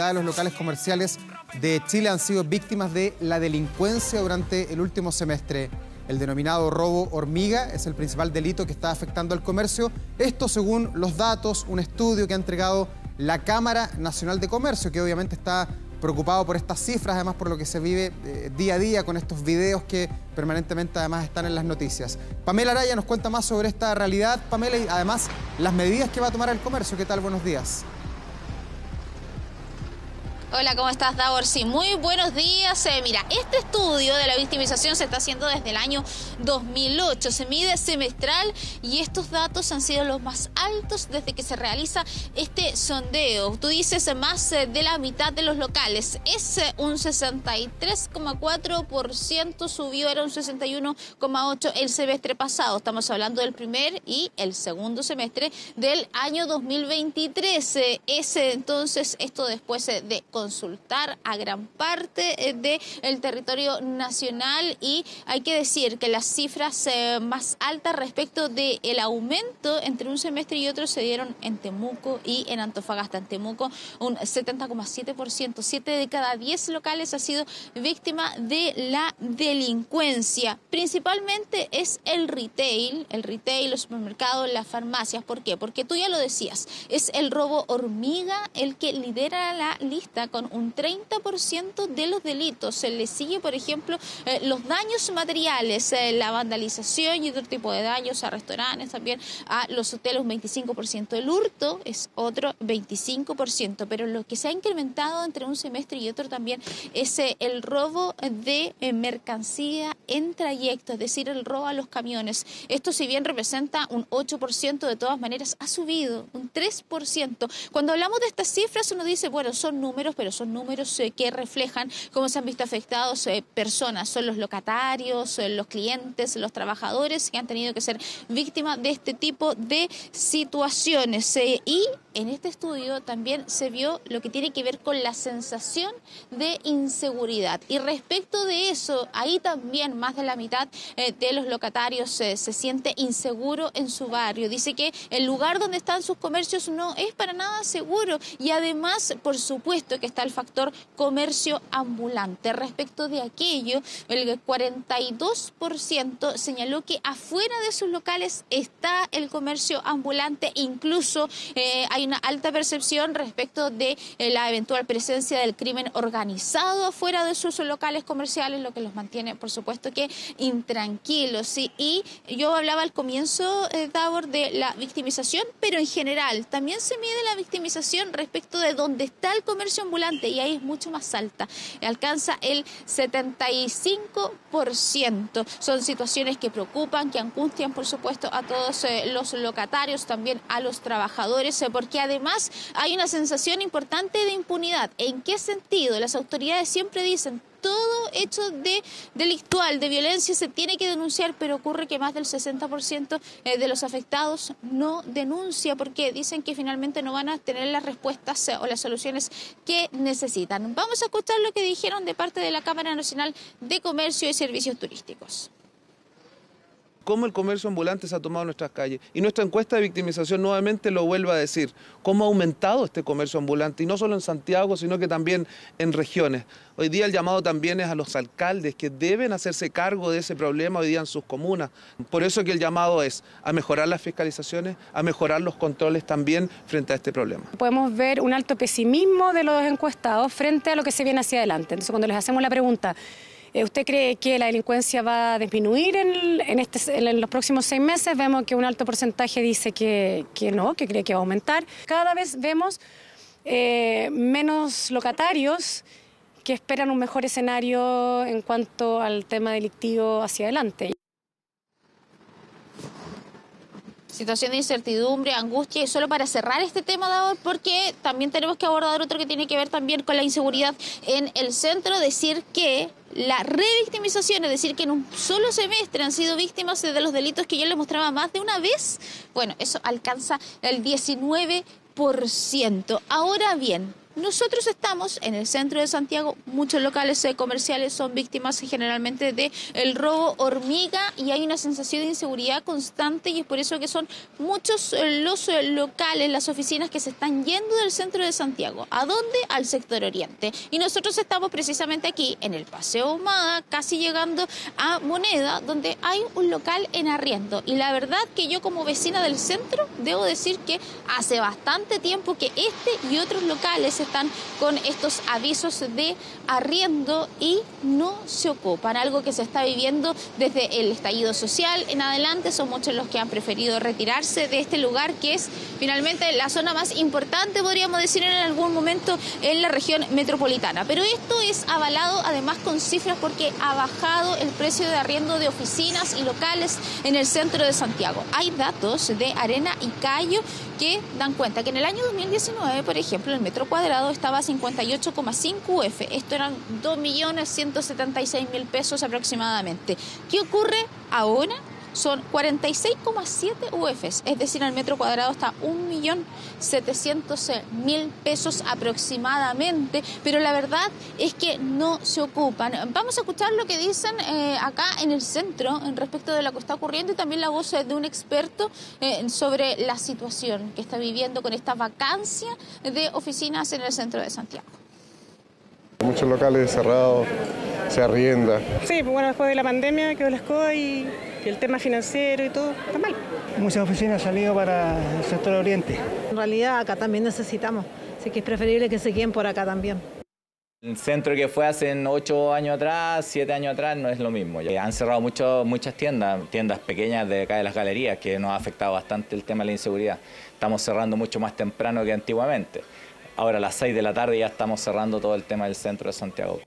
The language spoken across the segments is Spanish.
mitad de los locales comerciales de Chile han sido víctimas de la delincuencia durante el último semestre. El denominado robo hormiga es el principal delito que está afectando al comercio. Esto según los datos, un estudio que ha entregado la Cámara Nacional de Comercio, que obviamente está preocupado por estas cifras, además por lo que se vive día a día con estos videos que permanentemente además están en las noticias. Pamela Araya nos cuenta más sobre esta realidad, Pamela, y además las medidas que va a tomar el comercio. ¿Qué tal? Buenos días. Hola, ¿cómo estás, Davor? Sí, muy buenos días. Mira, este estudio de la victimización se está haciendo desde el año 2008. Se mide semestral y estos datos han sido los más altos desde que se realiza este sondeo. Tú dices más de la mitad de los locales. Es un 63,4%, subió, era un 61,8% el semestre pasado. Estamos hablando del primer y el segundo semestre del año 2023. Entonces, esto después de consultar a gran parte del territorio nacional, y hay que decir que las cifras más altas respecto del aumento entre un semestre y otro se dieron en Temuco y en Antofagasta. En Temuco un 70,7%, 7 de cada 10 locales ha sido víctima de la delincuencia. Principalmente es el retail, los supermercados, las farmacias. ¿Por qué? Porque tú ya lo decías, es el robo hormiga el que lidera la lista con un 30% de los delitos. Se le sigue, por ejemplo, los daños materiales, la vandalización y otro tipo de daños a restaurantes, también a los hoteles, un 25%. El hurto es otro 25%, pero lo que se ha incrementado entre un semestre y otro también es el robo de mercancía en trayecto, es decir, el robo a los camiones. Esto, si bien representa un 8%, de todas maneras ha subido un 3%. Cuando hablamos de estas cifras, uno dice, bueno, son números, pero son números que reflejan cómo se han visto afectados personas. Son los locatarios, los clientes, los trabajadores que han tenido que ser víctimas de este tipo de situaciones. Y en este estudio también se vio lo que tiene que ver con la sensación de inseguridad. Y respecto de eso, ahí también más de la mitad de los locatarios se siente inseguro en su barrio. Dice que el lugar donde están sus comercios no es para nada seguro. Y además, por supuesto, que está el factor comercio ambulante. Respecto de aquello, el 42% señaló que afuera de sus locales está el comercio ambulante. Incluso hay una alta percepción respecto de la eventual presencia del crimen organizado afuera de sus locales comerciales, lo que los mantiene, por supuesto, que intranquilos. ¿Sí? Y yo hablaba al comienzo, Davor, de la victimización, pero en general también se mide la victimización respecto de dónde está el comercio ambulante, y ahí es mucho más alta, alcanza el 75%. Son situaciones que preocupan, que angustian, por supuesto, a todos los locatarios, también a los trabajadores, porque además hay una sensación importante de impunidad. ¿En qué sentido? Las autoridades siempre dicen, todo hecho delictual, de violencia, se tiene que denunciar, pero ocurre que más del 60% de los afectados no denuncia, porque dicen que finalmente no van a tener las respuestas o las soluciones que necesitan. Vamos a escuchar lo que dijeron de parte de la Cámara Nacional de Comercio y Servicios Turísticos. Cómo el comercio ambulante se ha tomado en nuestras calles. Y nuestra encuesta de victimización nuevamente lo vuelve a decir, cómo ha aumentado este comercio ambulante, y no solo en Santiago, sino que también en regiones. Hoy día el llamado también es a los alcaldes, que deben hacerse cargo de ese problema hoy día en sus comunas. Por eso que el llamado es a mejorar las fiscalizaciones, a mejorar los controles también frente a este problema. Podemos ver un alto pesimismo de los encuestados frente a lo que se viene hacia adelante. Entonces, cuando les hacemos la pregunta, ¿usted cree que la delincuencia va a disminuir en los próximos 6 meses? Vemos que un alto porcentaje dice que no, que cree que va a aumentar. Cada vez vemos menos locatarios que esperan un mejor escenario en cuanto al tema delictivo hacia adelante. Situación de incertidumbre, angustia. Y solo para cerrar este tema, Davor, porque también tenemos que abordar otro que tiene que ver también con la inseguridad en el centro, decir que la revictimización, es decir, que en un solo semestre han sido víctimas de los delitos que yo les mostraba más de una vez, bueno, eso alcanza el 19%. Ahora bien, nosotros estamos en el centro de Santiago, muchos locales comerciales son víctimas generalmente del robo hormiga y hay una sensación de inseguridad constante y es por eso que son muchos los locales, las oficinas que se están yendo del centro de Santiago. ¿A dónde? Al sector oriente. Y nosotros estamos precisamente aquí en el Paseo Ahumada, casi llegando a Moneda, donde hay un local en arriendo. Y la verdad que yo como vecina del centro debo decir que hace bastante tiempo que este y otros locales están con estos avisos de arriendo y no se ocupan. Algo que se está viviendo desde el estallido social en adelante. Son muchos los que han preferido retirarse de este lugar que es finalmente la zona más importante, podríamos decir en algún momento, en la región metropolitana. Pero esto es avalado además con cifras porque ha bajado el precio de arriendo de oficinas y locales en el centro de Santiago. Hay datos de Arena y Cayo que dan cuenta que en el año 2019, por ejemplo, el metro cuadrado estaba a 58,5 UF. Esto eran 2.176.000 pesos aproximadamente. ¿Qué ocurre ahora? Son 46,7 UFs, es decir, el metro cuadrado está a 1.700.000 pesos aproximadamente, pero la verdad es que no se ocupan. Vamos a escuchar lo que dicen acá en el centro en respecto de lo que está ocurriendo y también la voz de un experto sobre la situación que está viviendo con esta vacancia de oficinas en el centro de Santiago. Muchos locales cerrados, se arrienda. Sí, pues bueno, después de la pandemia quedó las cosas y el tema financiero y todo está mal. Muchas oficinas han salido para el sector oriente. En realidad acá también necesitamos, así que es preferible que se queden por acá también. El centro que fue hace 8 años atrás, 7 años atrás, no es lo mismo. Han cerrado muchas tiendas pequeñas de acá de las galerías, que nos ha afectado bastante el tema de la inseguridad. Estamos cerrando mucho más temprano que antiguamente. Ahora a las 6 de la tarde ya estamos cerrando todo el tema del centro de Santiago.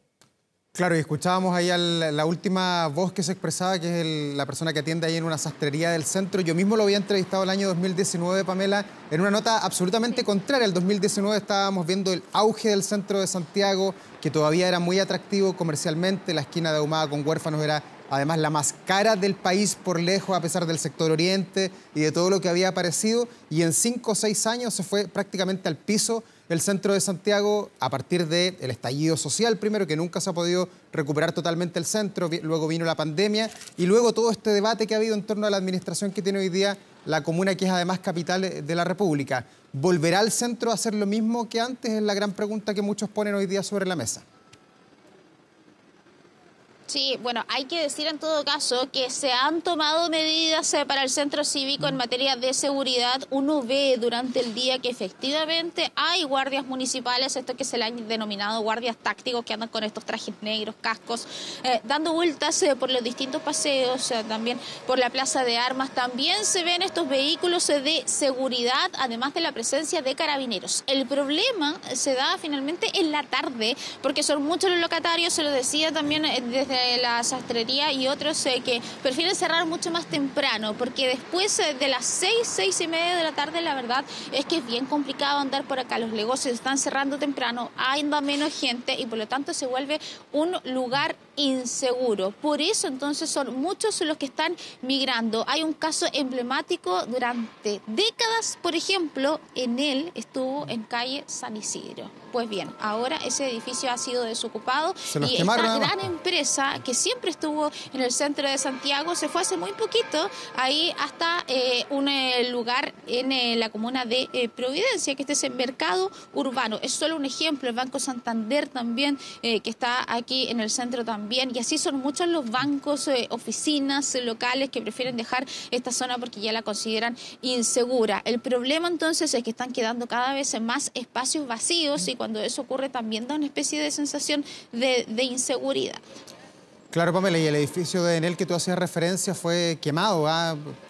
Claro, y escuchábamos ahí la última voz que se expresaba, que es la persona que atiende ahí en una sastrería del centro. Yo mismo lo había entrevistado el año 2019, Pamela, en una nota absolutamente contraria. El 2019 estábamos viendo el auge del centro de Santiago, que todavía era muy atractivo comercialmente. La esquina de Ahumada con Huérfanos era además la más cara del país por lejos, a pesar del sector oriente y de todo lo que había aparecido. Y en 5 o 6 años se fue prácticamente al piso el centro de Santiago a partir del estallido social, primero, que nunca se ha podido recuperar totalmente el centro, luego vino la pandemia y luego todo este debate que ha habido en torno a la administración que tiene hoy día la comuna, que es además capital de la República. ¿Volverá el centro a hacer lo mismo que antes? Es la gran pregunta que muchos ponen hoy día sobre la mesa. Sí, bueno, hay que decir en todo caso que se han tomado medidas para el centro cívico en materia de seguridad. Uno ve durante el día que efectivamente hay guardias municipales, esto que se le han denominado guardias tácticos, que andan con estos trajes negros, cascos, dando vueltas por los distintos paseos, también por la plaza de armas. También se ven estos vehículos de seguridad, además de la presencia de carabineros. El problema se da finalmente en la tarde, porque son muchos los locatarios, se lo decía también desde la sastrería y otros que prefieren cerrar mucho más temprano, porque después de las 6:30 de la tarde, la verdad es que es bien complicado andar por acá. Los negocios están cerrando temprano, anda menos gente y por lo tanto se vuelve un lugar inseguro. Por eso entonces son muchos los que están migrando. Hay un caso emblemático durante décadas, por ejemplo, en él estuvo en calle San Isidro. Pues bien, ahora ese edificio ha sido desocupado y esta gran empresa que siempre estuvo en el centro de Santiago se fue hace muy poquito ahí hasta un lugar en la comuna de Providencia, que este es el mercado urbano. Es solo un ejemplo. El Banco Santander también, que está aquí en el centro también, y así son muchos los bancos, oficinas locales que prefieren dejar esta zona porque ya la consideran insegura. El problema entonces es que están quedando cada vez más espacios vacíos y cuando eso ocurre también da una especie de sensación de inseguridad. Claro, Pamela, y el edificio de Enel que tú hacías referencia fue quemado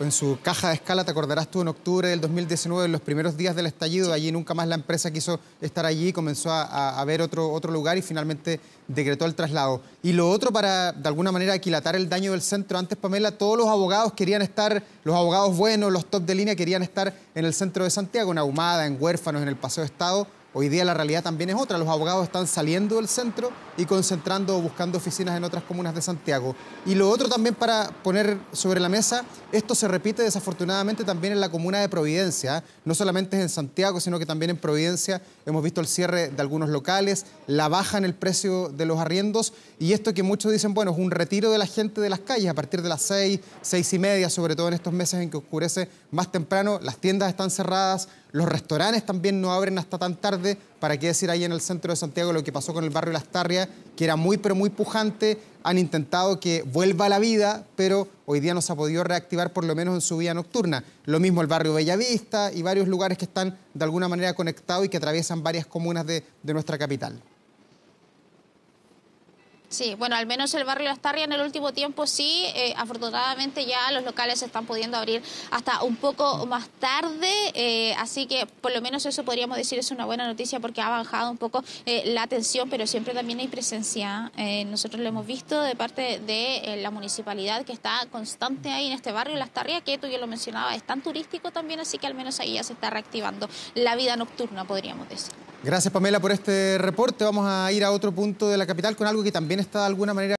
en su caja de escala, te acordarás tú, en octubre del 2019, en los primeros días del estallido. Allí nunca más la empresa quiso estar allí, comenzó a ver otro lugar y finalmente decretó el traslado. Y lo otro, para de alguna manera aquilatar el daño del centro, antes, Pamela, todos los abogados querían estar, los abogados buenos, los top de línea, querían estar en el centro de Santiago, en Ahumada, en Huérfanos, en el Paseo Estado. Hoy día la realidad también es otra. Los abogados están saliendo del centro y concentrando o buscando oficinas en otras comunas de Santiago. Y lo otro también para poner sobre la mesa, esto se repite desafortunadamente también en la comuna de Providencia. No solamente es en Santiago, sino que también en Providencia hemos visto el cierre de algunos locales, la baja en el precio de los arriendos y esto que muchos dicen, bueno, es un retiro de la gente de las calles a partir de las 6, 6:30, sobre todo en estos meses en que oscurece más temprano. Las tiendas están cerradas, los restaurantes también no abren hasta tan tarde. ¿Para qué decir ahí en el centro de Santiago lo que pasó con el barrio Las Tarrias, que era muy pero muy pujante? Han intentado que vuelva a la vida, pero hoy día no se ha podido reactivar, por lo menos en su vida nocturna. Lo mismo el barrio Bellavista y varios lugares que están de alguna manera conectados y que atraviesan varias comunas de nuestra capital. Sí, bueno, al menos el barrio Las Tarrias en el último tiempo sí, afortunadamente ya los locales se están pudiendo abrir hasta un poco más tarde, así que por lo menos eso podríamos decir es una buena noticia porque ha bajado un poco la tensión, pero siempre también hay presencia. Nosotros lo hemos visto de parte de la municipalidad que está constante ahí en este barrio Las Tarrias, que tú ya lo mencionabas, es tan turístico también, así que al menos ahí ya se está reactivando la vida nocturna, podríamos decir. Gracias, Pamela, por este reporte. Vamos a ir a otro punto de la capital con algo que también está de alguna manera